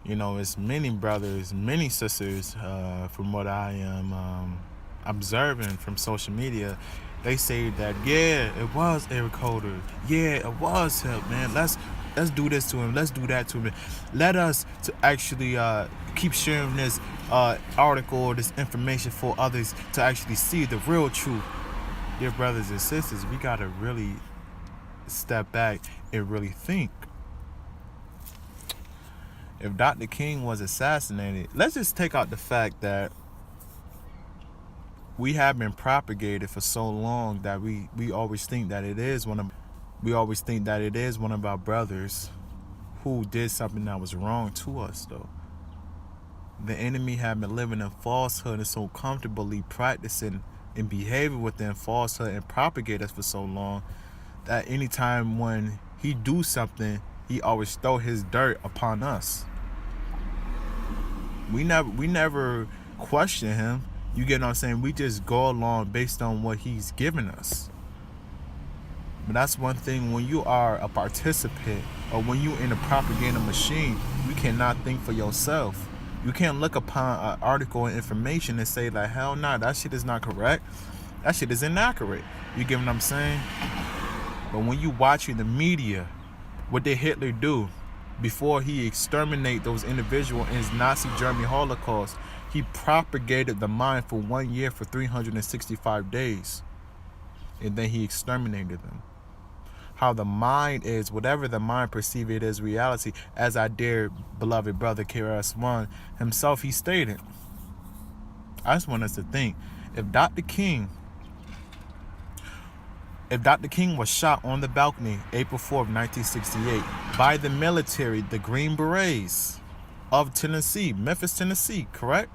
You know, it's many brothers, many sisters, from what I am observing from social media. They say that, yeah, it was Eric Holder. Yeah, it was him, man. Let's do this to him. Let's do that to him. Let us to actually keep sharing this article or this information for others to actually see the real truth. Dear brothers and sisters, we gotta really step back and really think. If Dr. King was assassinated, let's just take out the fact that we have been propagated for so long that we always think that it is one of our brothers who did something that was wrong to us. Though the enemy have been living in falsehood and so comfortably practicing and behaving within falsehood and propagate us for so long that anytime when he do something, he always throw his dirt upon us. We never question him. You get what I'm saying? We just go along based on what he's given us. But that's one thing, when you are a participant or when you in a propaganda machine, you cannot think for yourself. You can't look upon an article and information and say like, hell nah, that shit is not correct. That shit is inaccurate. You get what I'm saying? But when you watching the media, what did Hitler do? Before he exterminate those individuals in his Nazi Germany Holocaust, he propagated the mind for 1 year for 365 days. And then he exterminated them. How the mind is, whatever the mind perceive it as reality, as our dear beloved brother KRS-One himself, he stated. I just want us to think, if Dr. King was shot on the balcony April 4th, 1968 by the military, the Green Berets of Tennessee, Memphis, Tennessee, correct?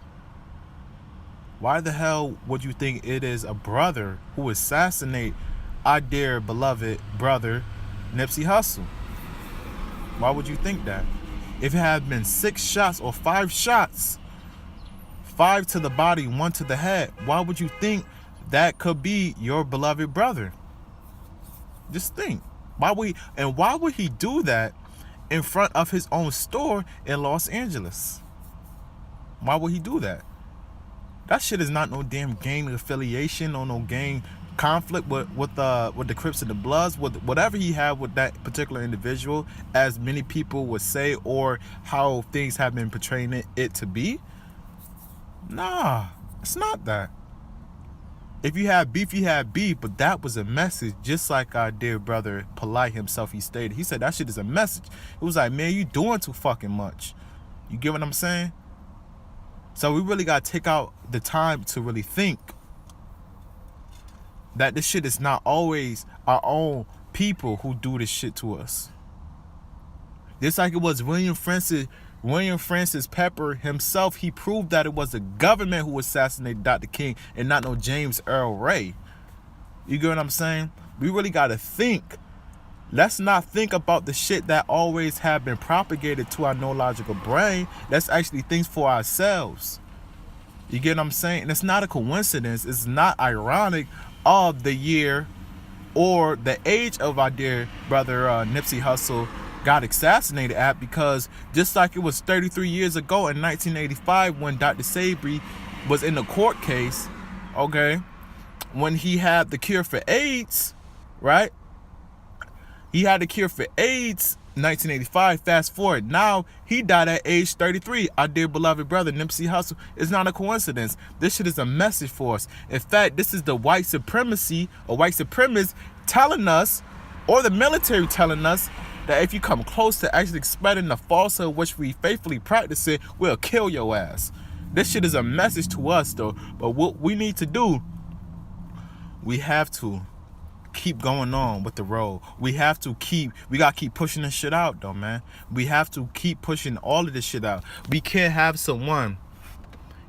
Why the hell would you think it is a brother who assassinate our dear beloved brother Nipsey Hussle? Why would you think that? If it had been 6 shots or 5 shots, 5 to the body, 1 to the head, why would you think that could be your beloved brother? Just think. Why would he do that in front of his own store in Los Angeles? Why would he do that? That shit is not no damn gang affiliation or no gang conflict with the Crips and the Bloods, with whatever he had with that particular individual, as many people would say, or how things have been portraying it to be. Nah, it's not that. If you have beef, you have beef, but that was a message, just like our dear brother Polite himself, he stated. He said that shit is a message. It was like, man, you doing too fucking much. You get what I'm saying? So we really got to take out the time to really think that this shit is not always our own people who do this shit to us. Just like it was William Francis Pepper himself, he proved that it was the government who assassinated Dr. King and not no James Earl Ray. You get what I'm saying? We really got to think. Let's not think about the shit that always have been propagated to our no logical brain. Let's actually think for ourselves. You get what I'm saying? And it's not a coincidence. It's not ironic of the year or the age of our dear brother Nipsey Hussle got assassinated at, because just like it was 33 years ago in 1985 when Dr. Sabry was in the court case, okay, when he had the cure for AIDS, right? He had the cure for AIDS 1985. Fast forward, now he died at age 33. Our dear beloved brother Nipsey Hussle. It's not a coincidence. This shit is a message for us. In fact, this is the white supremacy or white supremacists telling us, or the military telling us, that if you come close to actually spreading the falsehood which we faithfully practice it, we'll kill your ass. This shit is a message to us though. But what we need to do, we have to keep going on with the road. We gotta keep pushing this shit out though, man. We have to keep pushing all of this shit out. We can't have someone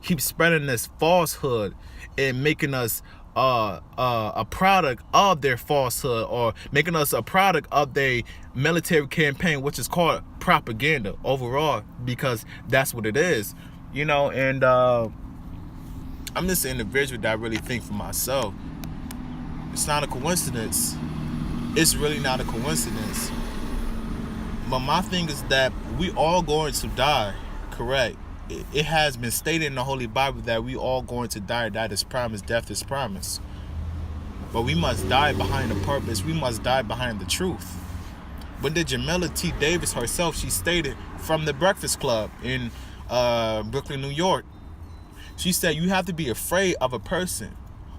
keep spreading this falsehood and making us a product of their falsehood, or making us a product of their military campaign, which is called propaganda overall, because that's what it is, you know. And I'm just an individual that I really think for myself. It's not a coincidence. It's really not a coincidence. But my thing is that we all going to die. correct. It has been stated in the Holy Bible that we all going to die. That is promised. Death is promised. But we must die behind the purpose. We must die behind the truth. But the Jamila T. Davis herself, she stated from the Breakfast Club in Brooklyn, New York. She said, you have to be afraid of a person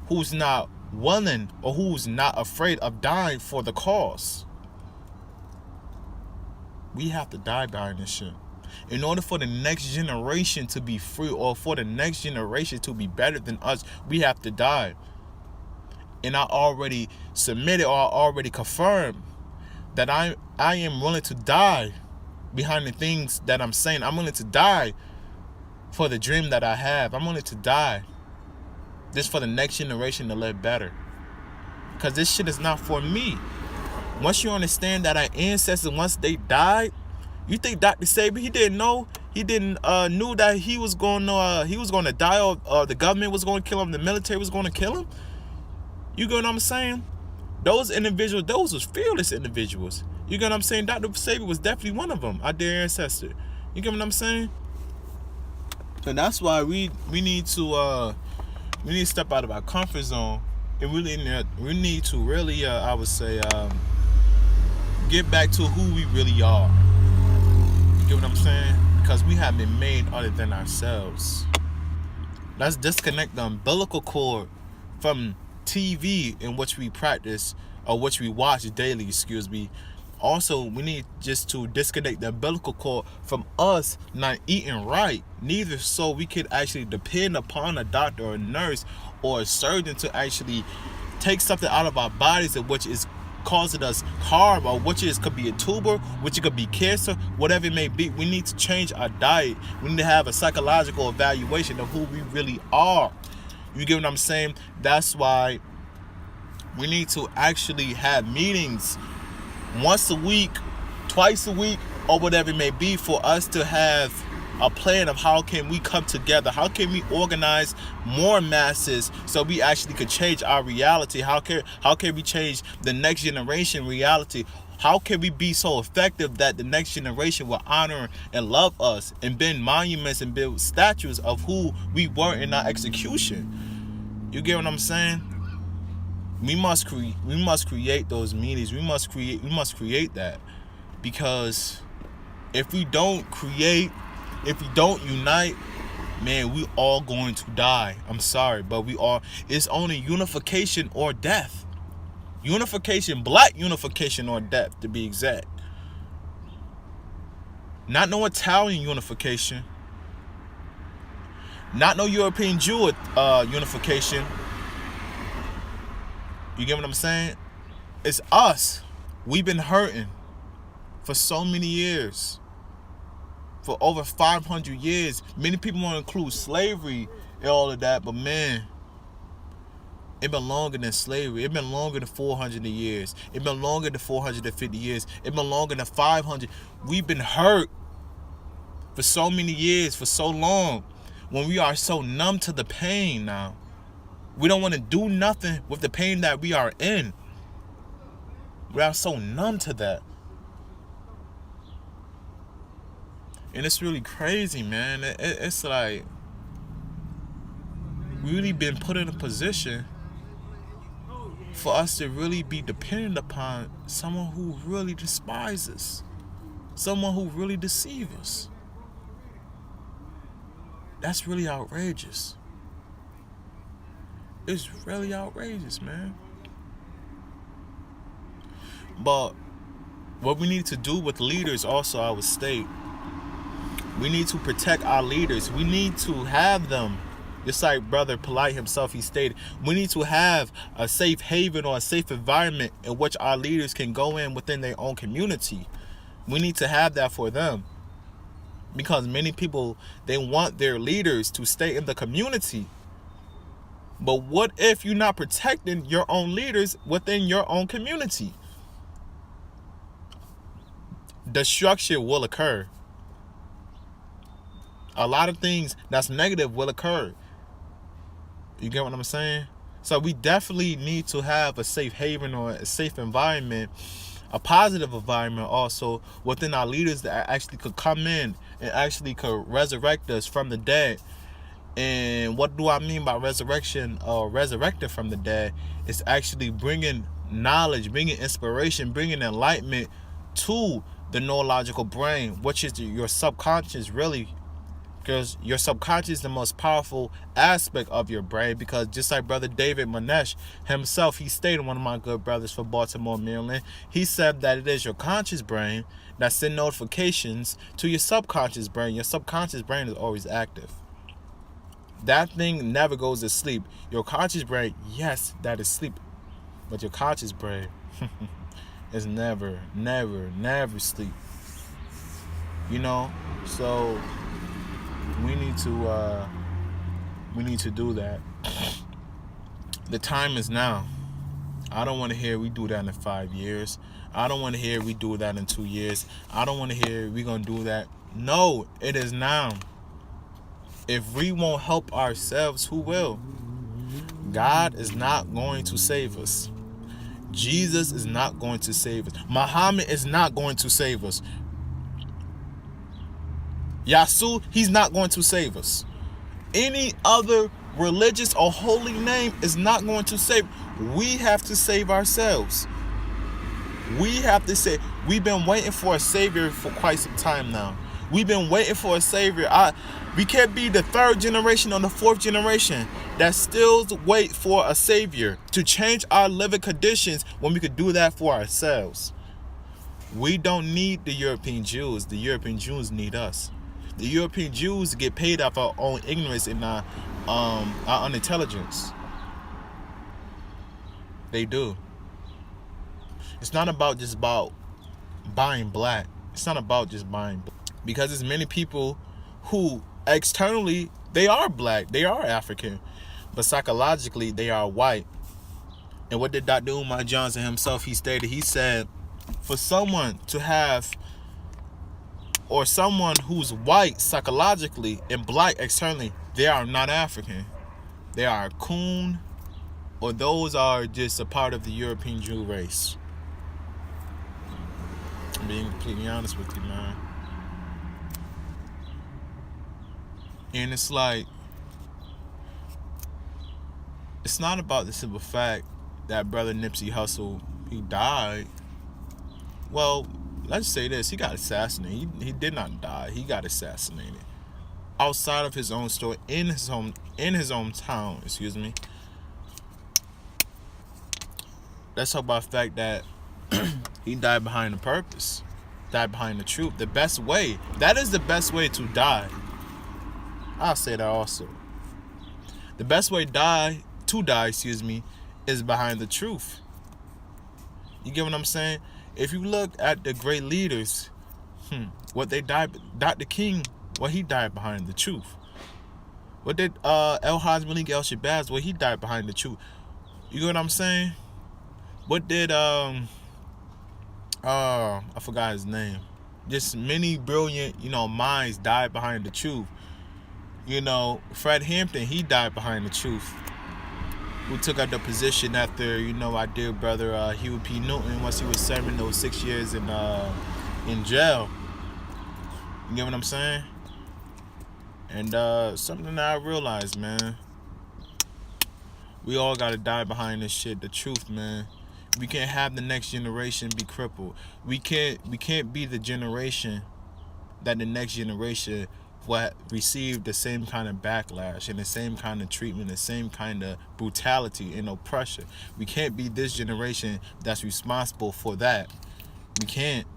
who's not willing or who's not afraid of dying for the cause. We have to die behind this shit. In order for the next generation to be free, or for the next generation to be better than us, we have to die. And I already submitted, or I already confirmed that I am willing to die behind the things that I'm saying. I'm willing to die for the dream that I have. I'm willing to die just for the next generation to live better. Because this shit is not for me. Once you understand that our ancestors, once they died, you think Dr. Saber, he didn't know? He didn't knew that he was going to die, or the government was going to kill him, the military was going to kill him? You get what I'm saying? Those individuals, those was fearless individuals. You get what I'm saying? Dr. Saber was definitely one of them, our dear ancestor. You get what I'm saying? So that's why we need to step out of our comfort zone, and we need to really I would say get back to who we really are. You get what I'm saying? Because we have been made other than ourselves. Let's disconnect the umbilical cord from TV in which we practice, or which we watch daily, excuse me. Also, we need just to disconnect the umbilical cord from us not eating right, neither, so we could actually depend upon a doctor or a nurse or a surgeon to actually take something out of our bodies, of which is causing us harm, or which is could be a tumor, which it could be cancer, whatever it may be. We need to change our diet. We need to have a psychological evaluation of who we really are. You get what I'm saying? That's why we need to actually have meetings once a week, twice a week, or whatever it may be, for us to have a plan of how can we come together, how can we organize more masses so we actually could change our reality, how can we change the next generation reality, how can we be so effective that the next generation will honor and love us and build monuments and build statues of who we were in our execution. You get what I'm saying? We must create those meetings. We must create that, because if we don't create, if we don't unite, man, we all going to die. I'm sorry, but it's only unification or death. Unification, black unification or death, to be exact. Not no Italian unification. Not no European Jew unification. You get what I'm saying? It's us. We've been hurting for so many years. For over 500 years. Many people want to include slavery and all of that, but man, it's been longer than slavery. It's been longer than 400 years. It's been longer than 450 years. It's been longer than 500. We've been hurt for so many years, for so long, when we are so numb to the pain now. We don't want to do nothing with the pain that we are in. We are so numb to that. And it's really crazy, man. It's like we really been put in a position for us to really be dependent upon someone who really despises us, someone who really deceives us. That's really outrageous. It's really outrageous, man. But what we need to do with leaders also, I would state, we need to protect our leaders. We need to have them, just like Brother Polite himself, he stated, we need to have a safe haven or a safe environment in which our leaders can go in within their own community. We need to have that for them. Because many people, they want their leaders to stay in the community. But what if you're not protecting your own leaders within your own community? Destruction will occur. A lot of things that's negative will occur. You get what I'm saying? So we definitely need to have a safe haven or a safe environment a positive environment also within our leaders that actually could come in and actually could resurrect us from the dead. And what do I mean by resurrection or resurrected from the dead? It's actually bringing knowledge, bringing inspiration, bringing enlightenment to the neurological brain, which is your subconscious, really. Because your subconscious is the most powerful aspect of your brain. Because just like Brother David Manesh himself, he stated, one of my good brothers for Baltimore, Maryland, he said that it is your conscious brain that sends notifications to your subconscious brain. Your subconscious brain is always active. That thing never goes to sleep. Your conscious brain, yes, that is sleep. But your conscious brain is never sleep. You know? So we need to do that. The time is now. I don't want to hear we do that in 5 years. I don't want to hear we do that in 2 years. I don't want to hear we gonna do that. No, it is now. If we won't help ourselves, who will? God is not going to save us. Jesus is not going to save us. Muhammad is not going to save us. Yasu, he's not going to save us. Any other religious or holy name is not going to save. We have to save ourselves. We have to say, we've been waiting for a savior for quite some time now. We've been waiting for a savior. We can't be the 3rd generation or the 4th generation that still wait for a savior to change our living conditions when we could do that for ourselves. We don't need the European Jews. The European Jews need us. The European Jews get paid off our own ignorance and our unintelligence. They do. It's not about just about buying black. It's not about just buying black. Because there's many people who externally, they are black, they are African, but psychologically, they are white. And what did Dr. Umar Johnson himself, he stated, he said, for someone to have, or someone who's white psychologically and black externally, they are not African. They are a coon, or those are just a part of the European Jew race. I'm being completely honest with you, man. And it's like, it's not about the simple fact that brother Nipsey Hussle, he died. Well, let's say this, he got assassinated. He did not die, he got assassinated. Outside of his own store, in his hometown, excuse me. Let's talk about the fact that he died behind a purpose, died behind the truth. The best way, that is the best way to die. I'll say that also. The best way to die, is behind the truth. You get what I'm saying? If you look at the great leaders, what they died, Dr. King, he died behind the truth. What did El-Haj Malik El-Shabazz, he died behind the truth. You get what I'm saying? What did I forgot his name. Just many brilliant, minds died behind the truth. Fred Hampton, he died behind the truth. Who took out the position after, our dear brother Huey P. Newton, once he was serving those 6 years in jail. You get what I'm saying? And something that I realized, man, we all gotta die behind this shit, the truth, man. We can't have the next generation be crippled. We can't be the generation that the next generation will receive the same kind of backlash and the same kind of treatment, the same kind of brutality and oppression. We can't be this generation that's responsible for that. We can't.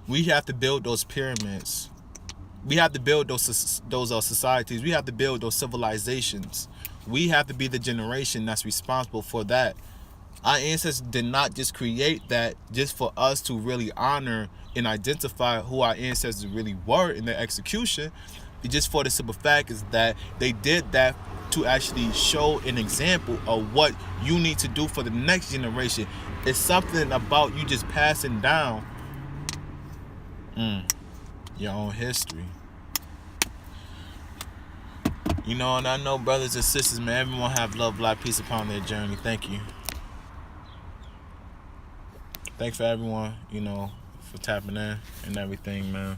We have to build those pyramids. We have to build those societies. We have to build those civilizations. We have to be the generation that's responsible for that. Our ancestors did not just create that just for us to really honor and identify who our ancestors really were in their execution. It's just for the simple fact is that they did that to actually show an example of what you need to do for the next generation. It's something about you just passing down your own history. And I know brothers and sisters, man, everyone have love, life, peace upon their journey. Thank you. thanks for everyone, for tapping in and everything, man.